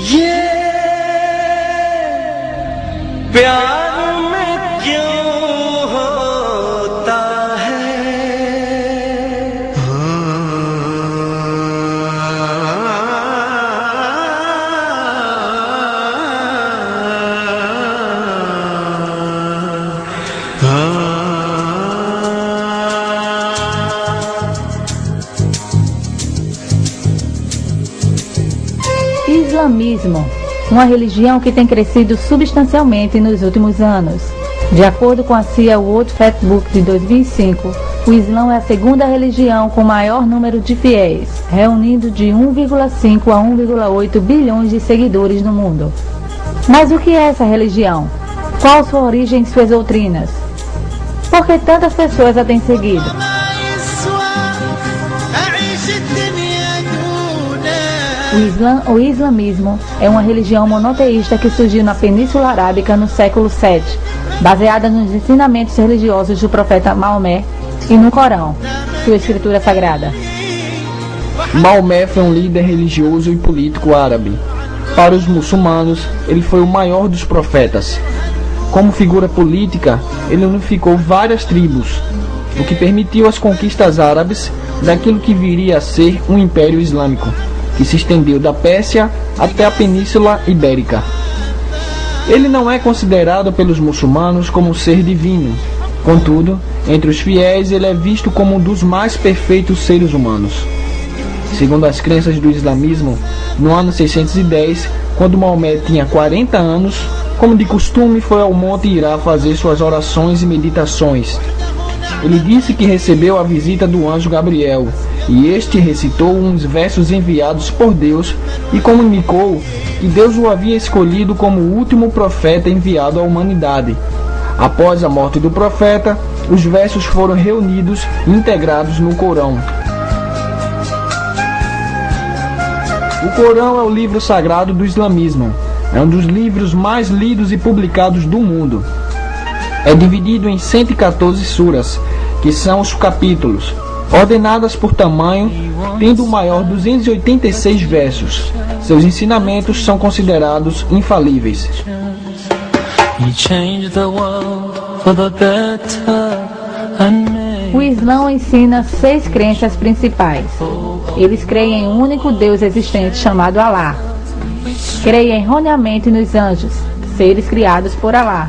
ये प्यार में क्यों होता है Islamismo, uma religião que tem crescido substancialmente nos últimos anos. De acordo com a CIA World Factbook de 2005, o Islã é a segunda religião com maior número de fiéis, reunindo de 1,5 a 1,8 bilhões de seguidores no mundo. Mas o que é essa religião? Qual sua origem e suas doutrinas? Por que tantas pessoas a têm seguido? O islamismo é uma religião monoteísta que surgiu na Península Arábica no século VII, baseada nos ensinamentos religiosos do profeta Maomé e no Corão, sua escritura sagrada. Maomé foi um líder religioso e político árabe. Para os muçulmanos, ele foi o maior dos profetas. Como figura política, ele unificou várias tribos, o que permitiu as conquistas árabes daquilo que viria a ser um império islâmico, que se estendeu da Pérsia até a Península Ibérica. Ele não é considerado pelos muçulmanos como um ser divino. Contudo, entre os fiéis ele é visto como um dos mais perfeitos seres humanos. Segundo as crenças do islamismo, no ano 610, quando Maomé tinha 40 anos, como de costume foi ao Monte Hirá fazer suas orações e meditações. Ele disse que recebeu a visita do anjo Gabriel, e este recitou uns versos enviados por Deus e comunicou que Deus o havia escolhido como o último profeta enviado à humanidade. Após a morte do profeta, os versos foram reunidos e integrados no Corão. O Corão é o livro sagrado do islamismo. É um dos livros mais lidos e publicados do mundo. É dividido em 114 suras, que são os capítulos, ordenadas por tamanho, tendo o maior 286 versos. Seus ensinamentos são considerados infalíveis. O Islã ensina 6 crenças principais. Eles creem em um único Deus existente chamado Alá. Creem erroneamente nos anjos, seres criados por Alá.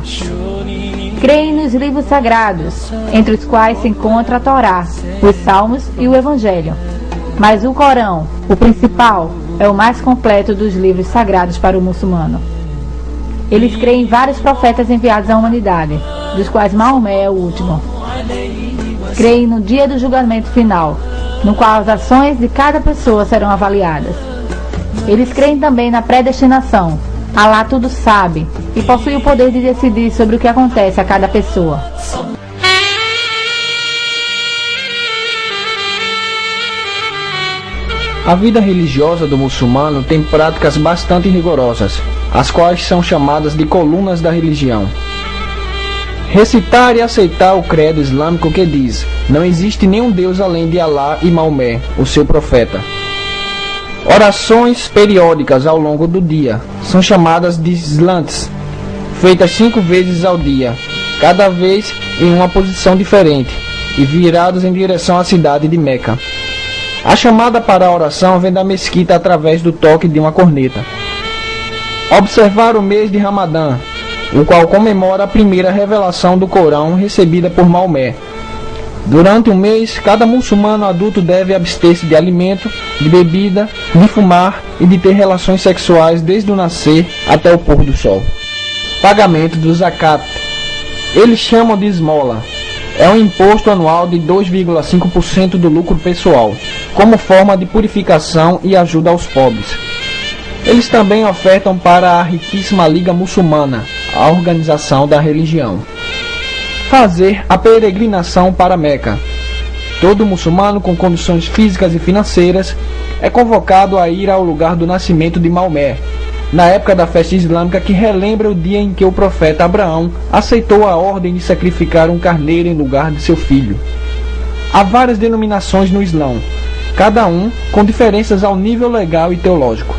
Creem nos livros sagrados, entre os quais se encontra a Torá, os Salmos e o Evangelho. Mas o Corão, o principal, é o mais completo dos livros sagrados para o muçulmano. Eles creem em vários profetas enviados à humanidade, dos quais Maomé é o último. Creem no dia do julgamento final, no qual as ações de cada pessoa serão avaliadas. Eles creem também na predestinação. Alá tudo sabe e possui o poder de decidir sobre o que acontece a cada pessoa. A vida religiosa do muçulmano tem práticas bastante rigorosas, as quais são chamadas de colunas da religião. Recitar e aceitar o credo islâmico que diz: não existe nenhum Deus além de Alá e Maomé, o seu profeta. Orações periódicas ao longo do dia são chamadas de slants, feitas 5 vezes ao dia, cada vez em uma posição diferente e virados em direção à cidade de Meca. A chamada para a oração vem da mesquita através do toque de uma corneta. Observar o mês de Ramadã, o qual comemora a primeira revelação do Corão recebida por Maomé. Durante um mês, cada muçulmano adulto deve abster-se de alimento, de bebida, de fumar e de ter relações sexuais desde o nascer até o pôr do sol. Pagamento do zakat. Eles chamam de esmola. É um imposto anual de 2,5% do lucro pessoal, como forma de purificação e ajuda aos pobres. Eles também ofertam para a riquíssima Liga Muçulmana, a organização da religião. Fazer a peregrinação para Meca. Todo muçulmano com condições físicas e financeiras é convocado a ir ao lugar do nascimento de Maomé, na época da festa islâmica que relembra o dia em que o profeta Abraão aceitou a ordem de sacrificar um carneiro em lugar de seu filho. Há várias denominações no Islã, cada um com diferenças ao nível legal e teológico.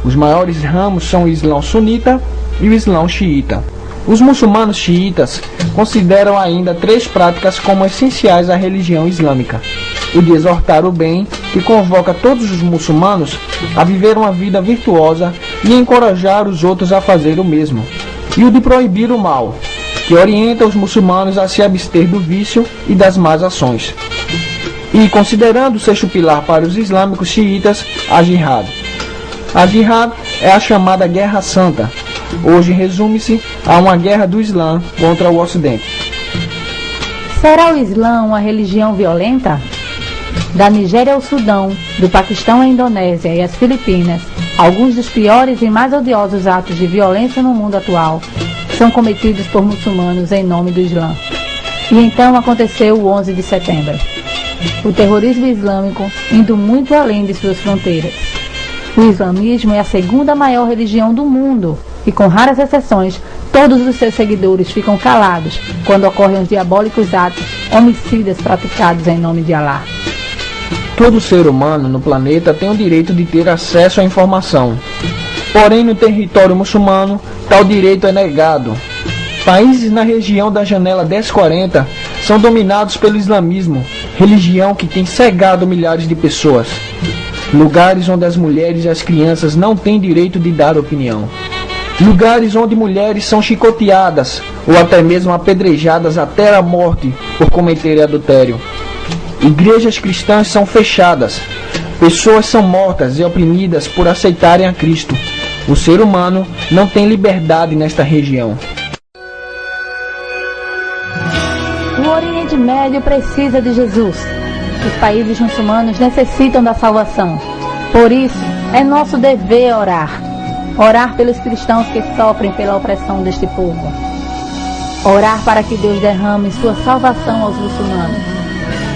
Os maiores ramos são o Islã sunita e o Islã xiita. Os muçulmanos xiitas consideram ainda 3 práticas como essenciais à religião islâmica: o de exortar o bem, que convoca todos os muçulmanos a viver uma vida virtuosa e encorajar os outros a fazer o mesmo, e o de proibir o mal, que orienta os muçulmanos a se abster do vício e das más ações. E, considerando o 6º pilar para os islâmicos xiitas, a jihad. A jihad é a chamada Guerra Santa. Hoje resume-se a uma guerra do Islã contra o Ocidente. Será o Islã uma religião violenta? Da Nigéria ao Sudão, do Paquistão à Indonésia e às Filipinas, alguns dos piores e mais odiosos atos de violência no mundo atual são cometidos por muçulmanos em nome do Islã. E então aconteceu o 11 de setembro. O terrorismo islâmico indo muito além de suas fronteiras. O islamismo é a 2ª maior religião do mundo e, com raras exceções, todos os seus seguidores ficam calados quando ocorrem os diabólicos atos homicidas praticados em nome de Alá. Todo ser humano no planeta tem o direito de ter acesso à informação. Porém, no território muçulmano, tal direito é negado. Países na região da janela 1040 são dominados pelo islamismo, religião que tem cegado milhares de pessoas. Lugares onde as mulheres e as crianças não têm direito de dar opinião. Lugares onde mulheres são chicoteadas ou até mesmo apedrejadas até a morte por cometerem adultério. Igrejas cristãs são fechadas. Pessoas são mortas e oprimidas por aceitarem a Cristo. O ser humano não tem liberdade nesta região. O Oriente Médio precisa de Jesus. Os países muçulmanos necessitam da salvação. Por isso, é nosso dever orar. Orar pelos cristãos que sofrem pela opressão deste povo. Orar para que Deus derrame sua salvação aos muçulmanos.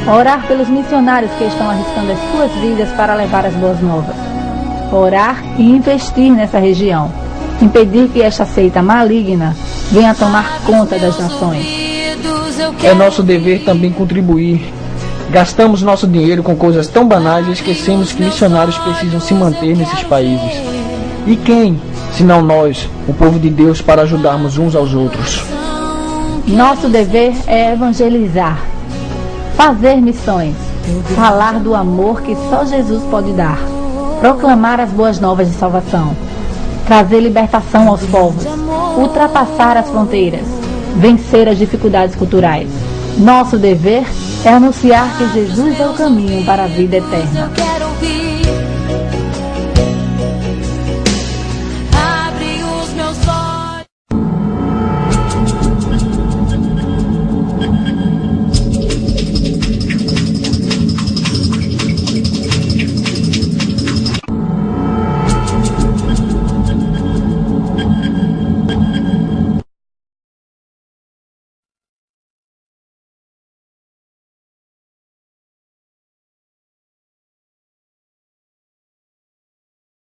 Orar pelos missionários que estão arriscando as suas vidas para levar as boas novas. Orar e investir nessa região. Impedir que esta seita maligna venha tomar conta das nações. É nosso dever também contribuir. Gastamos nosso dinheiro com coisas tão banais e esquecemos que missionários precisam se manter nesses países. E quem, se não nós, o povo de Deus, para ajudarmos uns aos outros? Nosso dever é evangelizar, fazer missões, falar do amor que só Jesus pode dar, proclamar as boas novas de salvação, trazer libertação aos povos, ultrapassar as fronteiras, vencer as dificuldades culturais. Nosso dever é anunciar que Jesus é o caminho para a vida eterna.